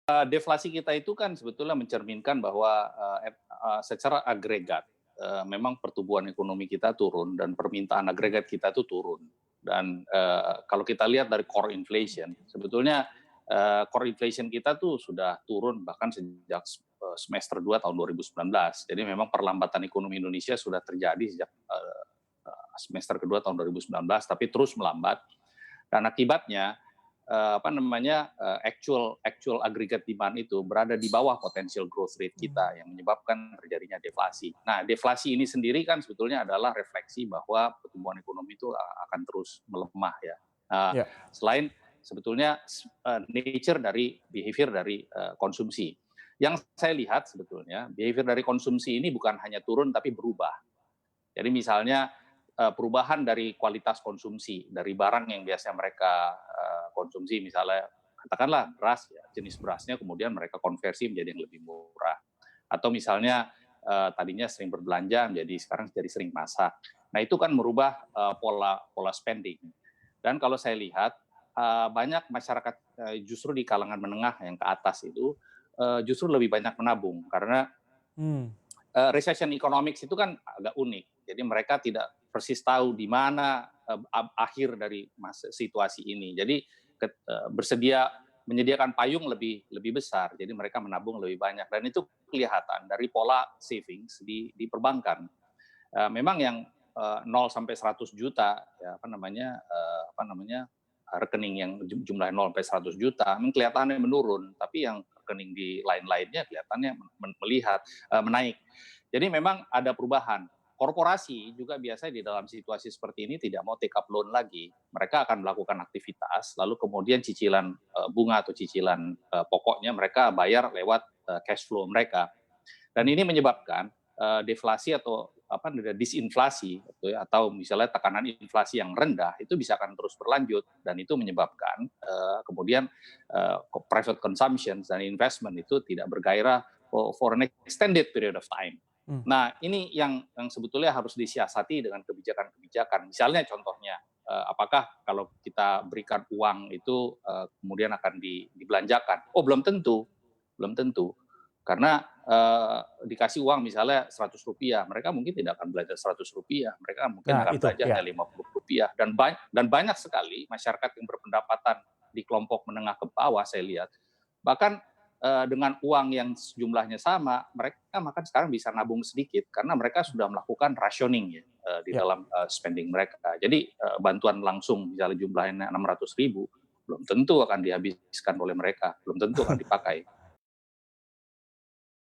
Deflasi kita itu kan sebetulnya mencerminkan bahwa secara agregat memang pertumbuhan ekonomi kita turun dan permintaan agregat kita itu turun. Dan kalau kita lihat dari core inflation, sebetulnya core inflation kita tuh sudah turun bahkan sejak semester 2 tahun 2019. Jadi memang perlambatan ekonomi Indonesia sudah terjadi sejak semester kedua tahun 2019, tapi terus melambat. Dan akibatnya actual aggregate demand itu berada di bawah potential growth rate kita yang menyebabkan terjadinya deflasi. Nah, deflasi ini sendiri kan sebetulnya adalah refleksi bahwa pertumbuhan ekonomi itu akan terus melemah ya. Ya. Selain sebetulnya nature dari behavior dari konsumsi. Yang saya lihat sebetulnya behavior dari konsumsi ini bukan hanya turun tapi berubah. Jadi misalnya perubahan dari kualitas konsumsi dari barang yang biasa mereka konsumsi, misalnya katakanlah beras, ya, jenis berasnya kemudian mereka konversi menjadi yang lebih murah, atau misalnya tadinya sering berbelanja menjadi sekarang jadi sering masak. Nah itu kan merubah pola spending. Dan kalau saya lihat banyak masyarakat justru di kalangan menengah yang ke atas itu justru lebih banyak menabung karena Hmm. recession economics itu kan agak unik. Jadi mereka tidak persis tahu di mana akhir dari situasi ini. Jadi bersedia menyediakan payung lebih besar. Jadi mereka menabung lebih banyak dan itu kelihatan dari pola savings di perbankan. Memang yang 0 sampai 100 juta ya rekening yang jumlah 0 sampai 100 juta memang kelihatannya menurun, tapi yang rekening di lain-lainnya kelihatannya menaik. Jadi memang ada perubahan. Korporasi juga biasanya di dalam situasi seperti ini tidak mau take up loan lagi. Mereka akan melakukan aktivitas, lalu kemudian cicilan bunga atau cicilan pokoknya mereka bayar lewat cash flow mereka. Dan ini menyebabkan deflasi atau disinflasi gitu ya, atau misalnya tekanan inflasi yang rendah itu bisa akan terus berlanjut dan itu menyebabkan kemudian private consumption dan investment itu tidak bergairah for an extended period of time. Hmm. Nah ini yang sebetulnya harus disiasati dengan kebijakan-kebijakan. Misalnya contohnya apakah kalau kita berikan uang itu kemudian akan dibelanjakan? Oh belum tentu, belum tentu. Karena dikasih uang misalnya Rp100, mereka mungkin tidak akan belanja Rp100, mereka mungkin Nah akan itu, belanja ya. hanya Rp50. Dan banyak sekali masyarakat yang berpendapatan di kelompok menengah ke bawah saya lihat, bahkan dengan uang yang jumlahnya sama, mereka bahkan sekarang bisa nabung sedikit karena mereka sudah melakukan rationing ya di Ya. dalam spending mereka. Jadi bantuan langsung misalnya jumlahnya 600.000, belum tentu akan dihabiskan oleh mereka, belum tentu akan dipakai.